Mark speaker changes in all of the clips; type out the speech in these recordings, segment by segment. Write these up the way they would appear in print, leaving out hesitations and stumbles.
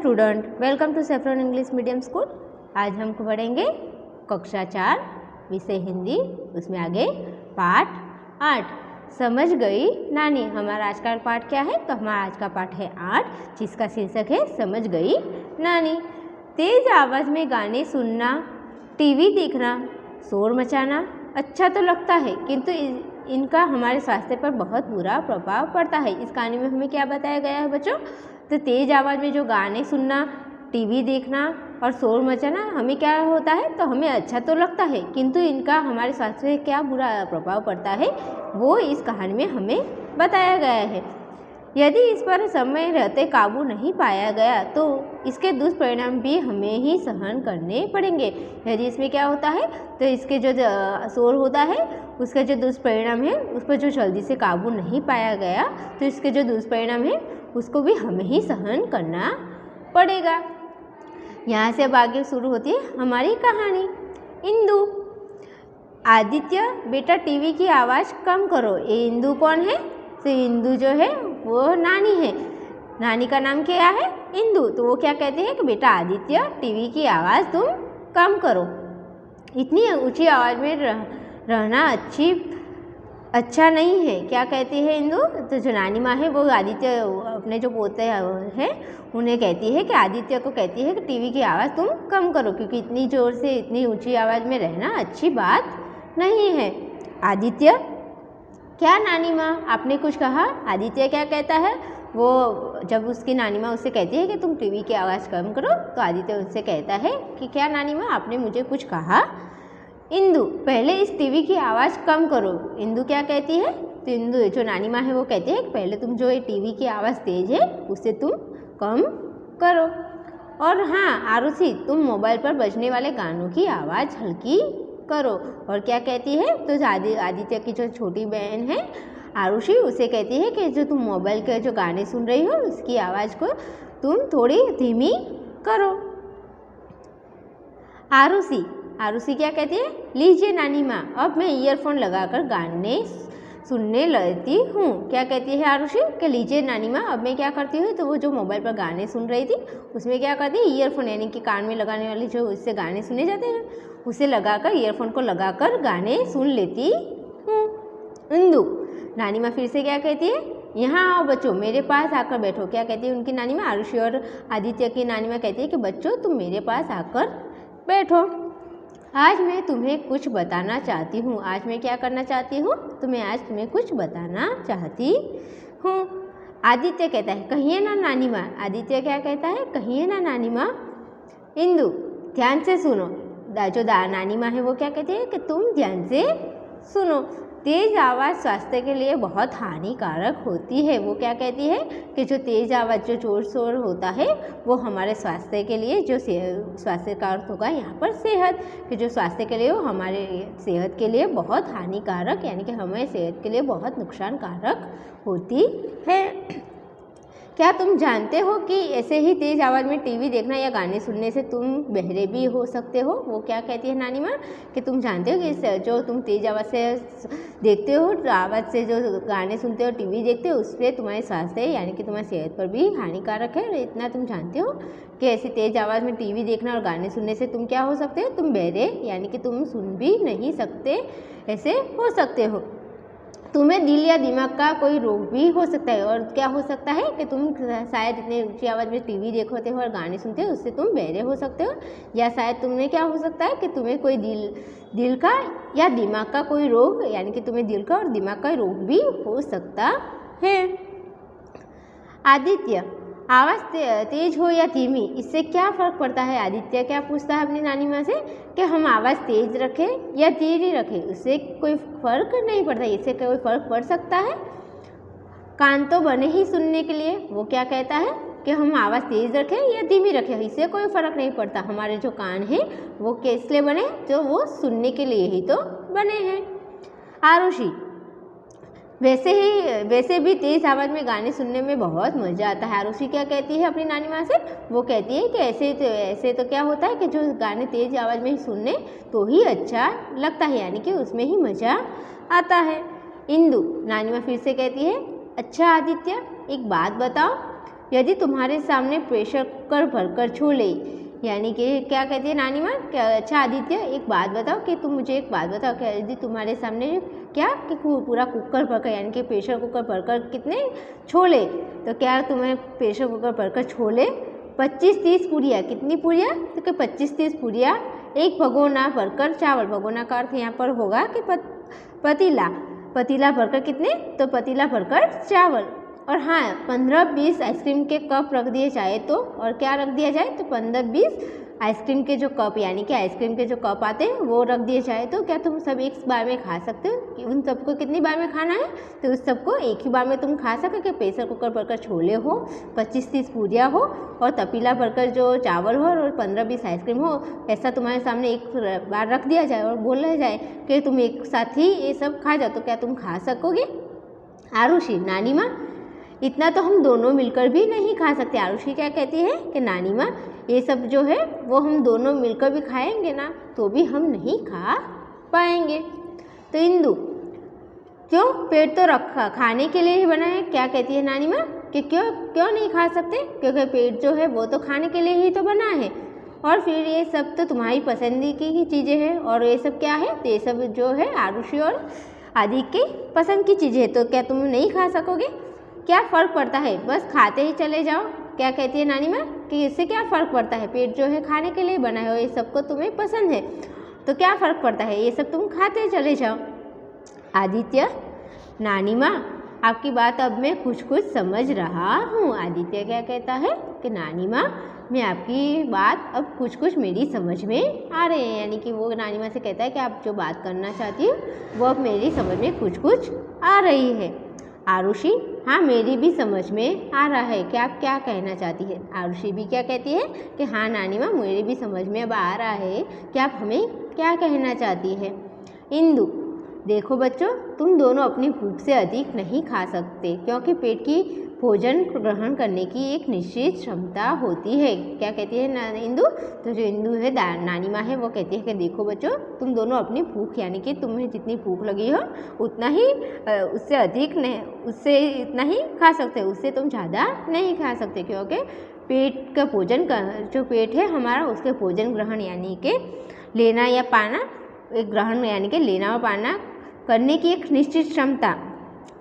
Speaker 1: Student, welcome to Saffron English medium school. आज हम पढ़ेंगे कक्षा 4 विषय हिंदी, उसमें आगे पाठ 8 समझ गई नानी। हमारा आज का पाठ क्या है? तो हमारा आज का पाठ है 8, जिसका शीर्षक है समझ गई नानी। तेज आवाज़ में गाने सुनना, टीवी देखना, शोर मचाना अच्छा तो लगता है, किंतु इनका हमारे स्वास्थ्य पर बहुत बुरा प्रभाव पड़ता है। इस कहानी में हमें क्या बताया गया है बच्चों? तो तेज़ आवाज़ में जो गाने सुनना, टीवी देखना और शोर मचाना हमें क्या होता है? तो हमें अच्छा तो लगता है, किंतु इनका हमारे स्वास्थ्य पर क्या बुरा प्रभाव पड़ता है, वो इस कहानी में हमें बताया गया है। यदि इस पर समय रहते काबू नहीं पाया गया तो इसके दुष्परिणाम भी हमें ही सहन करने पड़ेंगे। यदि इसमें क्या होता है, तो इसके जो शोर होता है उसका जो दुष्परिणाम है, उस पर जो जल्दी से काबू नहीं पाया गया तो इसके जो दुष्परिणाम है उसको भी हमें ही सहन करना पड़ेगा। यहाँ से अब आगे शुरू होती है हमारी कहानी। इंदु। आदित्य बेटा टीवी की आवाज़ कम करो। ये इंदु कौन है? तो इंदु जो है वो नानी है। नानी का नाम क्या है? इंदु। तो वो क्या कहते हैं कि बेटा आदित्य टीवी की आवाज़ तुम कम करो। इतनी ऊंची आवाज़ में रहना अच्छा नहीं है। क्या कहती है इंदु? तो जो नानी माँ है वो आदित्य अपने जो पोते हैं उन्हें कहती है कि आदित्य को कहती है कि टीवी की आवाज़ तुम कम करो, क्योंकि इतनी ज़ोर से इतनी ऊंची आवाज़ में रहना अच्छी बात नहीं है। आदित्य, क्या नानी माँ आपने कुछ कहा? आदित्य क्या कहता है? वो जब उसकी नानी माँ उससे कहती है कि तुम टीवी की आवाज़ कम करो, तो आदित्य उससे कहता है कि क्या नानी माँ आपने मुझे कुछ कहा? इंदु, पहले इस टीवी की आवाज़ कम करो। इंदु क्या कहती है? तो इंदु जो नानी माँ है वो कहती है कि पहले तुम जो ये टीवी की आवाज़ तेज़ है उसे तुम कम करो, और हाँ आरुषि तुम मोबाइल पर बजने वाले गानों की आवाज़ हल्की करो। और क्या कहती है? तो आदित्य की जो छोटी बहन है आरुषि उसे कहती है कि जो तुम मोबाइल के जो गाने सुन रही हो उसकी आवाज़ को तुम थोड़ी धीमी करो। आरुषि क्या कहती है? लीजिए नानी माँ, अब मैं ईयरफोन लगाकर गाने सुनने लगती हूँ। क्या कहती है आरुषि? कि लीजिए नानी माँ, अब मैं क्या करती हूँ? तो वो जो मोबाइल पर गाने सुन रही थी उसमें क्या करती है, ईयरफोन यानी कि कान में लगाने वाले जो उससे गाने सुने जाते हैं उसे लगाकर, ईयरफोन को लगाकर गाने सुन लेती हूँ। इंदु। नानी माँ फिर से क्या कहती है? यहाँ आओ बच्चों, मेरे पास आकर बैठो। क्या कहती है उनकी नानी माँ? आरुषि और आदित्य की नानी माँ कहती है कि बच्चों तुम मेरे पास आकर बैठो। आज मैं तुम्हें कुछ बताना चाहती हूँ। आज मैं क्या करना चाहती हूँ? तो मैं आज तुम्हें कुछ बताना चाहती हूँ। आदित्य कहता है कहिए ना नानी माँ। आदित्य क्या कहता है? कहिए ना नानी माँ। इंदु, ध्यान से सुनो। जो नानी माँ है वो क्या कहती है कि तुम ध्यान से सुनो। तेज़ आवाज़ स्वास्थ्य के लिए बहुत हानिकारक होती है। वो क्या कहती है कि जो तेज़ आवाज़ जो जोर शोर होता है वो हमारे स्वास्थ्य के लिए जो स्वास्थ्य का अर्थ होगा यहाँ पर सेहत, कि जो स्वास्थ्य के लिए वो हमारे सेहत के लिए बहुत हानिकारक यानी कि हमारे सेहत के लिए बहुत नुकसानकारक होती है। क्या तुम जानते हो कि ऐसे ही तेज़ आवाज़ में टीवी देखना या गाने सुनने से तुम बहरे भी हो सकते हो? वो क्या कहती है नानी माँ कि तुम जानते हो कि जो तुम तेज़ आवाज़ से देखते हो, आवाज़ से जो गाने सुनते हो, टीवी देखते हो, उससे तुम्हारे स्वास्थ्य यानी कि तुम्हारी सेहत पर भी हानिकारक है। इतना तुम जानते हो कि ऐसी तेज़ आवाज़ में टीवी देखना और गाने सुनने से तुम क्या हो सकते हो? तुम बहरे यानी कि तुम सुन भी नहीं सकते, ऐसे हो सकते हो। तुम्हें दिल या दिमाग का कोई रोग भी हो सकता है। और क्या हो सकता है कि तुम शायद इतने ऊंची आवाज़ में टीवी देखते हो और गाने सुनते हो, उससे तुम बहरे हो सकते हो, या शायद तुम्हें क्या हो सकता है कि तुम्हें कोई दिल का या दिमाग का कोई रोग यानी कि तुम्हें दिल का और दिमाग का रोग भी हो सकता है। आदित्य, आवाज़ तेज हो या धीमी इससे क्या फ़र्क पड़ता है? आदित्य क्या पूछता है अपनी नानी माँ से कि हम आवाज़ तेज रखें या धीरे रखें, उससे कोई फ़र्क नहीं पड़ता। इससे कोई फ़र्क पड़ सकता है? कान तो बने ही सुनने के लिए। वो क्या कहता है कि हम आवाज़ तेज़ रखें या धीमी रखें, इससे कोई फ़र्क नहीं पड़ता। हमारे जो कान हैं वो किस लिए बने? जो वो सुनने के लिए ही तो बने हैं। आरुषि, वैसे भी तेज़ आवाज़ में गाने सुनने में बहुत मज़ा आता है। आरुषि क्या कहती है अपनी नानी माँ से? वो कहती है कि ऐसे तो क्या होता है कि जो गाने तेज़ आवाज़ में ही सुनने तो ही अच्छा लगता है, यानी कि उसमें ही मज़ा आता है। इंदु, नानी माँ फिर से कहती है अच्छा आदित्य एक बात बताओ, यदि तुम्हारे सामने प्रेशर कुकर भरकर छोले, यानी कि क्या कहती है नानी माँ, क्या अच्छा आदित्य एक बात बताओ कि तुम मुझे एक बात बताओ, क्या यदि तुम्हारे सामने क्या कि पूरा कुकर भरकर यानी कि प्रेशर कुकर भरकर कितने छोले, तो क्या तुम्हें प्रेशर कुकर भरकर छोले 25-30 पूरियाँ, कितनी पूरियाँ, तो कि 25-30 पूरियाँ, एक भगोना भरकर चावल, भगोना का अर्थ यहाँ पर होगा कि पतीला, पतीला भरकर कितने, तो पतीला भरकर चावल, और हाँ 15-20 आइसक्रीम के कप रख दिए जाए तो, और क्या रख दिया जाए, तो 15-20 आइसक्रीम के जो कप यानी कि आइसक्रीम के जो कप आते हैं वो रख दिए जाए तो क्या तुम सब एक बार में खा सकते हो, कि उन सबको कितनी बार में खाना है, तो उस सबको एक ही बार में तुम खा सके कि प्रेशर कुकर भरकर छोले हो, 25-30 पूरियाँ हो, और तपीला भरकर जो चावल हो, और 15-20 आइसक्रीम हो, ऐसा तुम्हारे सामने एक बार रख दिया जाए और बोला जाए कि तुम एक साथ ही ये सब खा जाओ, तो क्या तुम खा सकोगे। आरुषि, नानी माँ इतना तो हम दोनों मिलकर भी नहीं खा सकते। आरुषि क्या कहती है कि नानी माँ ये सब जो है वो हम दोनों मिलकर भी खाएंगे ना तो भी हम नहीं खा पाएंगे। तो इंदु, क्यों, पेट तो रखा खाने के लिए ही बना है। क्या कहती है नानी माँ कि क्यों नहीं खा सकते, क्योंकि पेट जो है वो तो खाने के लिए ही तो बना है, और फिर ये सब तो तुम्हारी पसंद की ही चीज़ें हैं, और ये सब क्या है, तो ये सब जो है आरुषि और आदि की पसंद की चीज़ें हैं, तो क्या तुम नहीं खा सकोगे, क्या फ़र्क पड़ता है, बस खाते ही चले जाओ। क्या कहती है नानी माँ कि इससे क्या फ़र्क पड़ता है, पेट जो है खाने के लिए बना है और ये सबको तुम्हें पसंद है, तो क्या फ़र्क पड़ता है, ये सब तुम खाते चले जाओ। आदित्य, नानी माँ आपकी बात अब मैं कुछ कुछ समझ रहा हूँ। आदित्य क्या कहता है कि नानी माँ मैं आपकी बात अब कुछ कुछ मेरी समझ में आ रहे हैं, यानी कि वो नानी माँ से कहता है कि आप जो बात करना चाहती हो वो अब मेरी समझ में कुछ कुछ आ रही है। आरुषि, हाँ मेरी भी समझ में आ रहा है कि आप क्या कहना चाहती है। आरुषि भी क्या कहती है कि हाँ नानी माँ मेरी भी समझ में अब आ रहा है कि आप हमें क्या कहना चाहती है। इंदु, देखो बच्चों तुम दोनों अपनी भूख से अधिक नहीं खा सकते, क्योंकि पेट की भोजन ग्रहण करने की एक निश्चित क्षमता होती है। क्या कहती है इंदु, तो जो इंदु है नानी माँ है वो कहती है कि देखो बच्चों तुम दोनों अपनी भूख यानी कि तुम्हें जितनी भूख लगी हो उतना ही उससे अधिक नहीं, उससे इतना ही खा सकते, उससे तुम ज़्यादा नहीं खा सकते, क्योंकि पेट का भोजन का जो पेट है हमारा उसके भोजन ग्रहण यानी कि लेना या पाना, एक ग्रहण यानी कि लेना और पाना करने की एक निश्चित क्षमता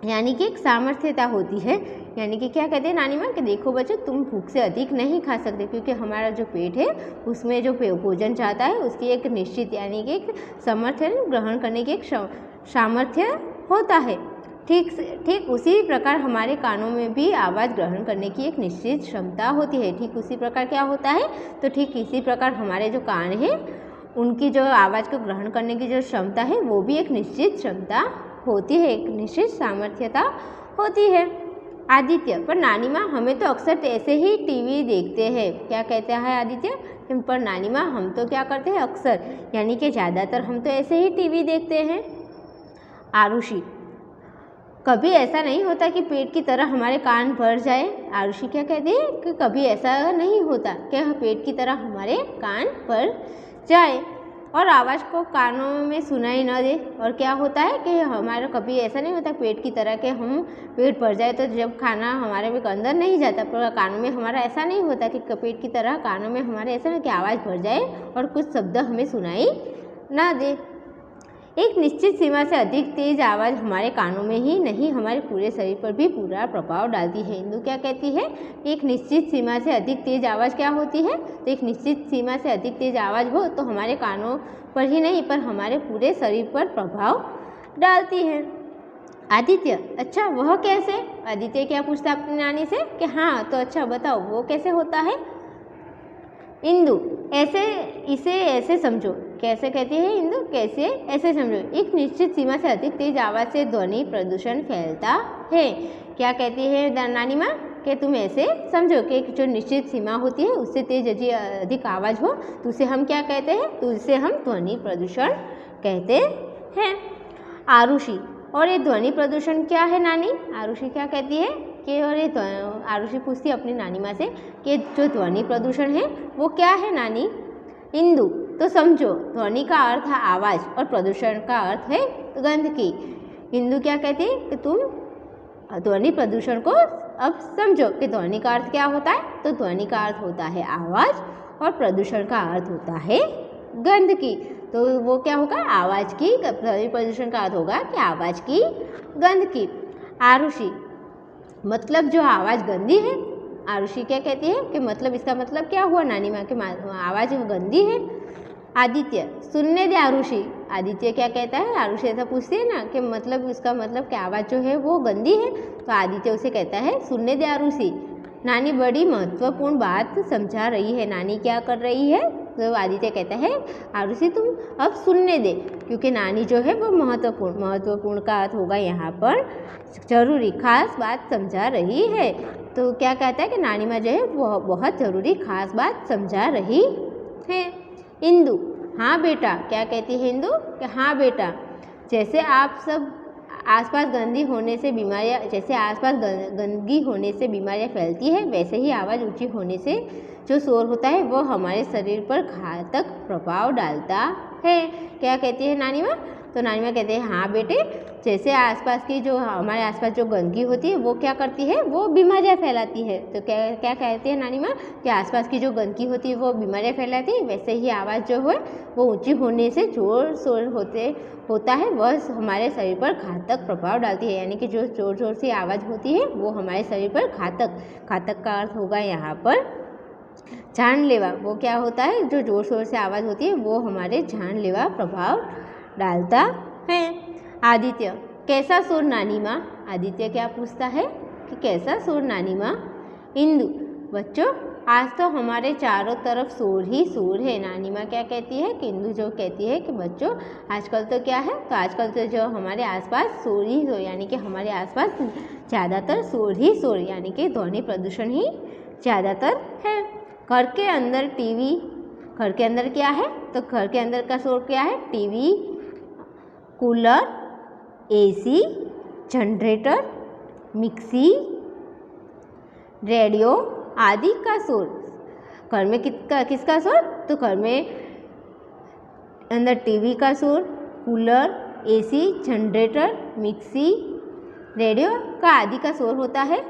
Speaker 1: यानी कि एक सामर्थ्यता होती है। यानी कि क्या कहते हैं नानी माँ कि देखो बच्चों तुम भूख से अधिक नहीं खा सकते, क्योंकि हमारा जो पेट है उसमें जो भोजन चाहता है उसकी एक निश्चित यानी कि एक सामर्थ्य ग्रहण करने की एक सामर्थ्य होता है। ठीक उसी प्रकार हमारे कानों में भी आवाज़ ग्रहण करने की एक निश्चित क्षमता होती है। ठीक उसी प्रकार क्या होता है, तो ठीक इसी प्रकार हमारे जो कान हैं उनकी जो आवाज़ को ग्रहण करने की जो क्षमता है वो भी एक निश्चित क्षमता होती है, एक निश्चित सामर्थ्यता होती है। आदित्य, पर नानी माँ हमें तो अक्सर ऐसे ही टीवी देखते हैं। क्या कहते हैं आदित्य, पर नानी माँ हम तो क्या करते हैं अक्सर यानी कि ज़्यादातर हम तो ऐसे ही टीवी देखते हैं। आरुषि, कभी ऐसा नहीं होता कि पेट की तरह हमारे कान भर जाए। आरुषि क्या कहती है कि कभी ऐसा नहीं होता कि पेट की तरह हमारे कान भर जाए और आवाज़ को कानों में सुनाई न दे। और क्या होता है कि हमारा कभी ऐसा नहीं होता पेट की तरह के हम पेट भर जाए तो जब खाना हमारे में अंदर नहीं जाता, पर कानों में हमारा ऐसा नहीं होता कि पेट की तरह कानों में हमारे ऐसा नहीं कि आवाज़ भर जाए और कुछ शब्द हमें सुनाई ना दे। एक निश्चित सीमा से अधिक तेज़ आवाज़ हमारे कानों में ही नहीं हमारे पूरे शरीर पर भी पूरा प्रभाव डालती है। इंदु क्या कहती है, एक निश्चित सीमा से अधिक तेज़ आवाज़ क्या होती है, तो एक निश्चित सीमा से अधिक तेज़ आवाज़ हो तो हमारे कानों पर ही नहीं पर हमारे पूरे शरीर पर प्रभाव डालती है। आदित्य, अच्छा वह कैसे। आदित्य क्या पूछता अपनी नानी से कि हाँ तो अच्छा बताओ वो कैसे होता है। इंदु, इसे ऐसे समझो। कैसे कहती है इंदु, कैसे ऐसे समझो, एक निश्चित सीमा से अधिक तेज आवाज़ से ध्वनि प्रदूषण फैलता है। क्या कहती है नानी माँ कि तुम ऐसे समझो कि जो निश्चित सीमा होती है उससे तेज अधिक आवाज़ हो तो उसे हम क्या कहते हैं, तो उसे हम ध्वनि प्रदूषण कहते हैं। आरुषि, और ये ध्वनि प्रदूषण क्या है नानी। आरुषि क्या कहती है कि और ये आरुषि पूछती है अपनी नानी माँ से कि जो ध्वनि प्रदूषण है वो क्या है नानी। इंदु, तो समझो ध्वनि का अर्थ है आवाज़ और प्रदूषण का अर्थ है गंध की। इंदु क्या कहती है कि तुम ध्वनि प्रदूषण को अब समझो कि ध्वनि का अर्थ क्या होता है। तो ध्वनि का अर्थ होता है आवाज़ और प्रदूषण का अर्थ होता है गंदगी। तो वो क्या होगा, आवाज़ की, ध्वनि प्रदूषण का अर्थ होगा कि आवाज़ की गंदगी। आरुषि, मतलब जो आवाज़ गंदी है। आरुषि क्या कहती है कि मतलब इसका मतलब क्या हुआ, नानी माँ की आवाज़ गंदी है। आदित्य, सुनने दे आरुषि। आदित्य क्या कहता है, आरुषि ऐसा पूछती है ना कि मतलब इसका मतलब कि आवाज़ जो है वो गंदी है। तो आदित्य उसे कहता है सुनने दे आरुषि। नानी बड़ी महत्वपूर्ण बात समझा रही है। नानी क्या कर रही है, तो आदित्य कहता है आरुषि तुम अब सुनने दे, क्योंकि नानी जो है वो महत्वपूर्ण का अर्थ होगा यहाँ पर जरूरी, खास बात समझा रही है। तो क्या कहता है कि नानी माँ जो है वो बहुत ज़रूरी खास बात समझा रही है। इंदु, हाँ बेटा। क्या कहती है इंदु कि हाँ बेटा, जैसे आप सब आसपास गंदगी होने से बीमारियाँ फैलती है, वैसे ही आवाज़ ऊंची होने से जो शोर होता है वो हमारे शरीर पर घातक प्रभाव डालता है। क्या कहती है नानी माँ, तो नानी माँ कहते हैं हाँ बेटे, जैसे हमारे आसपास जो गंदगी होती है वो क्या करती है, वो बीमारियाँ फैलाती है। तो क्या कहती है नानी माँ कि आसपास की जो गंदगी होती है वो बीमारियाँ फैलाती है, वैसे ही आवाज़ जो है वो ऊंची होने से जोर शोर होता है वह हमारे शरीर पर घातक प्रभाव डालती है। यानी कि जो जोर जोर से आवाज़ होती है वो हमारे शरीर पर घातक का अर्थ होगा यहाँ पर जानलेवा। वो क्या होता है, जो जोर शोर से आवाज़ होती है वो हमारे जानलेवा प्रभाव डालता है। आदित्य, कैसा शोर नानी माँ। आदित्य क्या पूछता है कि कैसा शोर नानी माँ। इंदु, बच्चों आज तो हमारे चारों तरफ शोर ही शोर है। नानी माँ क्या कहती है कि इंदु जो कहती है कि बच्चों आजकल तो क्या है, तो आजकल तो जो हमारे आसपास शोर ही शोर, यानी कि हमारे आसपास ज़्यादातर शोर ही शोर, यानी कि ध्वनि प्रदूषण ही ज़्यादातर है। घर के अंदर टीवी, घर के अंदर क्या है, तो घर के अंदर का शोर क्या है, TV, cooler, AC, generator, mixie, radio आदि का शोर। घर में किसका शोर, तो घर में अंदर टीवी का शोर, cooler, AC, generator, mixie, radio का आदि का शोर होता है।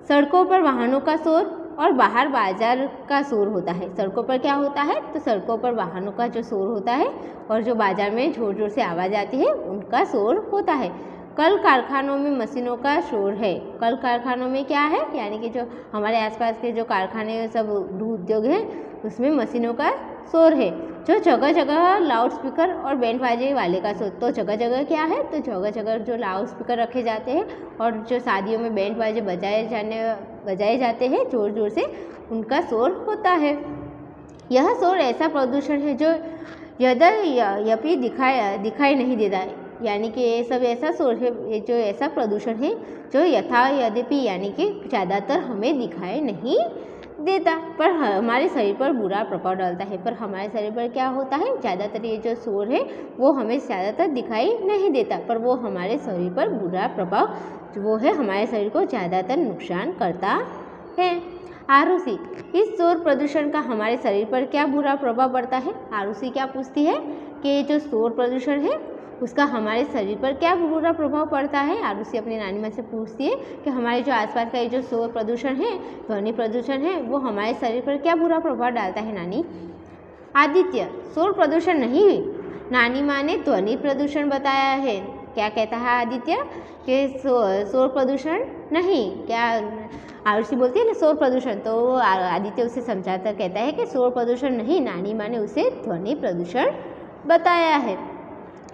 Speaker 1: सड़कों पर वाहनों का शोर और बाहर बाजार का शोर होता है। सड़कों पर क्या होता है, तो सड़कों पर वाहनों का जो शोर होता है और जो बाजार में जोर जोर से आवाज़ आती है उनका शोर होता है। कल कारखानों में मशीनों का शोर है। कल कारखानों में क्या है, यानी कि जो हमारे आसपास के जो कारखाने सब उद्योग हैं उसमें मशीनों का शोर है। जो जगह जगह लाउड स्पीकर और बैंड बाजे वाले का शोर, तो जगह जगह क्या है, तो जगह जगह जो लाउड स्पीकर रखे जाते हैं और जो शादियों में बैंड बाजे बजाए जाते हैं जोर जोर से, उनका शोर होता है। यह शोर ऐसा प्रदूषण है जो यद्यपि दिखाई नहीं देता है, यानी कि ये सब ऐसा शोर है, जो ऐसा प्रदूषण है जो यद्यपि यानी कि ज़्यादातर हमें दिखाई नहीं देता, पर हमारे शरीर पर बुरा प्रभाव डालता है। पर हमारे शरीर पर क्या होता है, ज़्यादातर ये जो शोर है वो हमें ज़्यादातर दिखाई नहीं देता, पर वो हमारे शरीर पर बुरा प्रभाव वो है, हमारे शरीर को ज़्यादातर नुकसान करता है। आरुषि, इस शोर प्रदूषण का हमारे शरीर पर क्या बुरा प्रभाव पड़ता है। आरुषि क्या पूछती है कि जो शोर प्रदूषण है उसका हमारे शरीर पर क्या बुरा प्रभाव पड़ता है। आरुषि अपनी नानी माँ से पूछती है कि हमारे जो आसपास का ये जो शोर प्रदूषण है, ध्वनि प्रदूषण है, वो हमारे शरीर पर क्या बुरा प्रभाव डालता है नानी। आदित्य, शोर प्रदूषण नहीं, नानी माँ ने ध्वनि प्रदूषण बताया है। क्या कहता है आदित्य कि शोर प्रदूषण नहीं, क्या आरुषि बोलती है ना शोर प्रदूषण, तो आदित्य उसे समझाता कहता है कि शोर प्रदूषण नहीं, नानी माँ ने उसे ध्वनि प्रदूषण बताया है।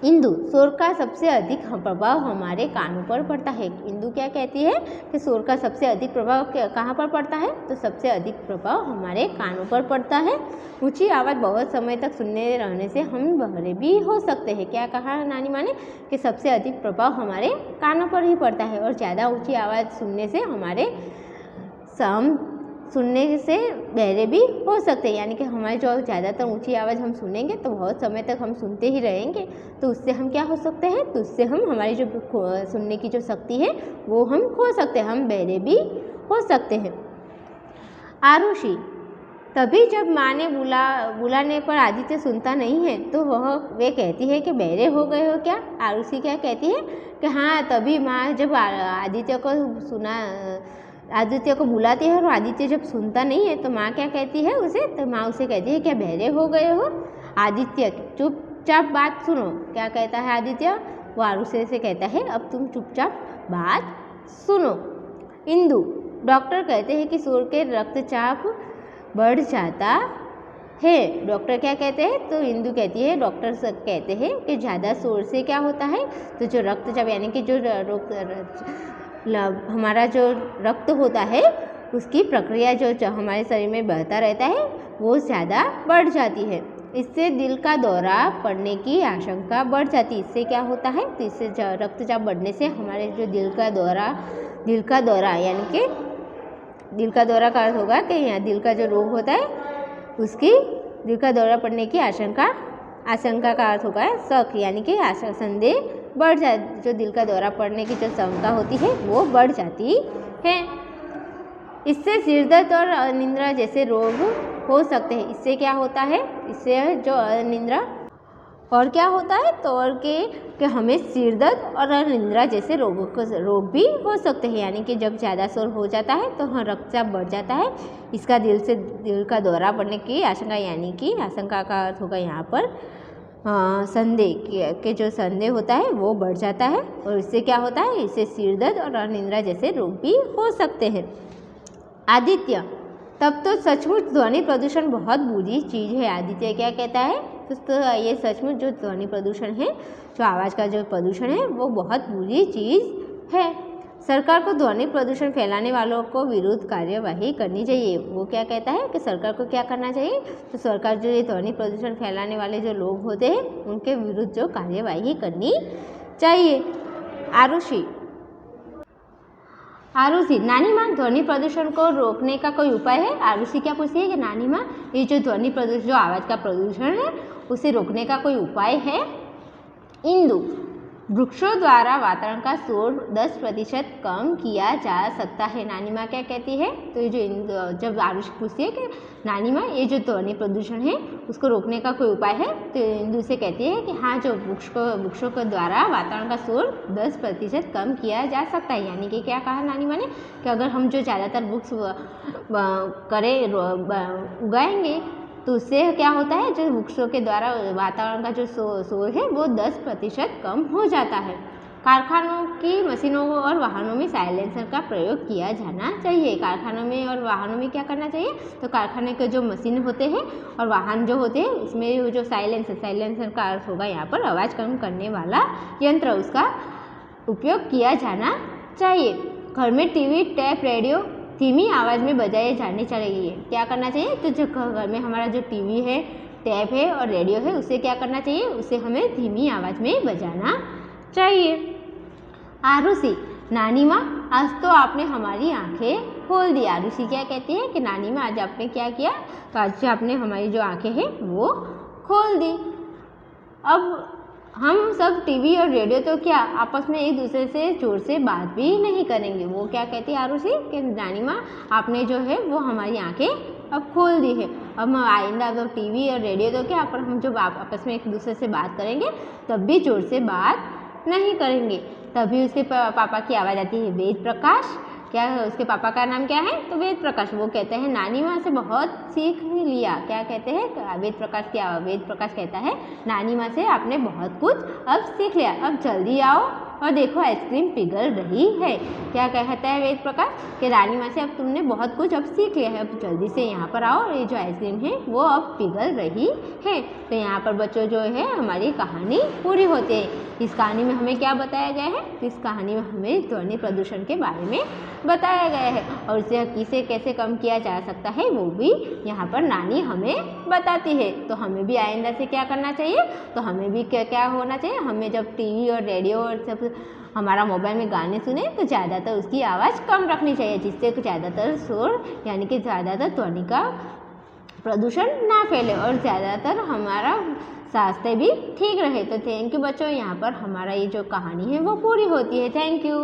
Speaker 1: इंदु, शोर का सबसे अधिक प्रभाव हमारे कानों पर पड़ता है। इंदु क्या कहती है कि शोर का सबसे अधिक प्रभाव कहाँ पर पड़ता है, तो सबसे अधिक प्रभाव हमारे कानों पर पड़ता है। ऊंची आवाज़ बहुत समय तक सुनने रहने से हम बहरे भी हो सकते हैं। क्या कहा नानी माँ ने कि सबसे अधिक प्रभाव हमारे कानों पर ही पड़ता है, और ज़्यादा ऊँची आवाज़ सुनने से बहरे भी हो सकते हैं। यानी कि हमारी जो ज़्यादातर ऊंची आवाज़ हम सुनेंगे तो बहुत समय तक हम सुनते ही रहेंगे, तो उससे हम क्या हो सकते हैं, तो उससे हम हमारी जो सुनने की जो शक्ति है वो हम खो सकते हैं, हम बहरे भी हो सकते हैं। आरुषि, तभी जब माँ ने बुलाने पर आदित्य सुनता नहीं है तो वे कहती है कि बहरे हो गए हो क्या। आरुषि क्या कहती है कि हाँ, तभी माँ जब आदित्य को आदित्य को बुलाती है और आदित्य जब सुनता नहीं है तो माँ क्या कहती है उसे, तो माँ उसे कहती है क्या बहरे हो गए हो? आदित्य चुपचाप बात सुनो। क्या कहता है आदित्य? वो आरुषि से कहता है अब तुम चुपचाप बात सुनो। इंदु, डॉक्टर कहते हैं कि सूर के रक्तचाप बढ़ जाता है। डॉक्टर क्या कहते हैं? तो इंदु कहती है डॉक्टर कहते हैं कि ज़्यादा शोर से क्या होता है, तो जो रक्तचाप यानी कि जो हमारा जो रक्त होता है उसकी प्रक्रिया जो हमारे शरीर में बहता रहता है वो ज़्यादा बढ़ जाती है। इससे दिल का दौरा पड़ने की आशंका बढ़ जाती है। इससे क्या होता है? तो इससे रक्तचाप बढ़ने से हमारे जो दिल का दौरा यानी कि दिल का दौरा का अर्थ होगा कि यहाँ दिल का जो रोग होता है उसकी दिल का दौरा पड़ने की आशंका का अर्थ होगा शक, यानी कि संदेह बढ़ जाए। जो दिल का दौरा पड़ने की जो शंका होती है वो बढ़ जाती है। इससे सिरदर्द और अनिद्रा जैसे रोग हो सकते हैं। इससे क्या होता है? इससे जो अनिद्रा और क्या होता है तो और कि हमें सिरदर्द और अनिद्रा जैसे रोग भी हो सकते हैं। यानी कि जब ज़्यादा शोर हो जाता है तो रक्तचाप बढ़ जाता है। इसका दिल का दौरा पड़ने की आशंका, यानी कि आशंका का अर्थ होगा यहाँ पर संदेह के जो संदेह होता है वो बढ़ जाता है। और इससे क्या होता है? इससे सिरदर्द और अनिद्रा जैसे रोग भी हो सकते हैं। आदित्य, तब तो सचमुच ध्वनि प्रदूषण बहुत बुरी चीज़ है। आदित्य क्या कहता है? तो ये सचमुच जो ध्वनि प्रदूषण है, जो आवाज़ का जो प्रदूषण है वो बहुत बुरी चीज़ है। सरकार को ध्वनि प्रदूषण फैलाने वालों को विरुद्ध कार्यवाही करनी चाहिए। वो क्या कहता है कि सरकार को क्या करना चाहिए? तो सरकार जो ये ध्वनि प्रदूषण फैलाने वाले जो लोग होते हैं उनके विरुद्ध जो कार्यवाही करनी चाहिए। आरुषि, नानी माँ ध्वनि प्रदूषण को रोकने का कोई उपाय है? आरुषि क्या पूछती है कि नानी माँ ये जो ध्वनि प्रदूषण, जो आवाज़ का प्रदूषण है उसे रोकने का कोई उपाय है? इंदु, वृक्षों द्वारा वातावरण का शोर 10% कम किया जा सकता है। नानी माँ क्या कहती है? तो ये जो जब आरुषि पूछती है कि नानी माँ ये जो ध्वनि प्रदूषण है उसको रोकने का कोई उपाय है, तो इंदु से कहती है कि हाँ, जो वृक्षों के द्वारा वातावरण का शोर 10% कम किया जा सकता है। यानी कि क्या कहा नानी माँ ने कि अगर हम जो ज़्यादातर वृक्ष उगाएंगे तो उससे क्या होता है, जो वृक्षों के द्वारा वातावरण का जो शोर है वो 10% कम हो जाता है। कारखानों की मशीनों और वाहनों में साइलेंसर का प्रयोग किया जाना चाहिए। कारखानों में और वाहनों में क्या करना चाहिए? तो कारखाने के जो मशीन होते हैं और वाहन जो होते हैं उसमें जो साइलेंसर का अर्थ होगा यहाँ पर आवाज़ कम करने वाला यंत्र, उसका उपयोग किया जाना चाहिए। घर में टीवी, टेप, रेडियो धीमी आवाज़ में बजाए जाने चाहिए। क्या करना चाहिए? तो जो घर में हमारा जो टीवी है, टैप है और रेडियो है उसे क्या करना चाहिए? उसे हमें धीमी आवाज़ में बजाना चाहिए। आरुषि, नानी माँ आज तो आपने हमारी आंखें खोल दी। आरुषि क्या कहती है कि नानी माँ आज आपने क्या किया? तो आज आपने हमारी जो आंखें हैं वो खोल दी। अब हम सब टीवी और रेडियो तो क्या आपस में एक दूसरे से जोर से बात भी नहीं करेंगे। वो क्या कहती है आरुषि कि नानी माँ आपने जो है वो हमारी आंखें अब खोल दी है। अब हम आइंदा अगर टीवी और रेडियो तो क्या पर हम जो आपस में एक दूसरे से बात करेंगे तब भी जोर से बात नहीं करेंगे। तभी उसके पापा की आवाज़ आती है, वेद प्रकाश। क्या उसके पापा का नाम क्या है? तो वेद प्रकाश। वो कहते हैं नानी माँ से बहुत सीख लिया। क्या कहते हैं? वेद प्रकाश क्या? वेद प्रकाश कहता है नानी माँ से आपने बहुत कुछ अब सीख लिया, अब जल्दी आओ और देखो आइसक्रीम पिघल रही है। क्या कहता है वेद प्रकाश कि रानी माँ से अब तुमने बहुत कुछ अब सीख लिया है, अब जल्दी से यहाँ पर आओ, ये जो आइसक्रीम है वो अब पिघल रही है। तो यहाँ पर बच्चों जो है हमारी कहानी पूरी होती है। इस कहानी में हमें क्या बताया गया है? इस कहानी में हमें ध्वनि प्रदूषण के बारे में बताया गया है और इसे कैसे कम किया जा सकता है वो भी यहाँ पर नानी हमें बताती है। तो हमें भी आइंदा से क्या करना चाहिए? तो हमें भी क्या होना चाहिए? हमें जब टीवी और रेडियो और सब हमारा मोबाइल में गाने सुने तो ज़्यादातर उसकी आवाज़ कम रखनी चाहिए, जिससे ज़्यादातर शोर यानी कि ज़्यादातर ध्वनि का प्रदूषण ना फैले और ज़्यादातर हमारा स्वास्थ्य भी ठीक रहे। तो थैंक यू बच्चों, यहाँ पर हमारा ये जो कहानी है वो पूरी होती है। Thank you.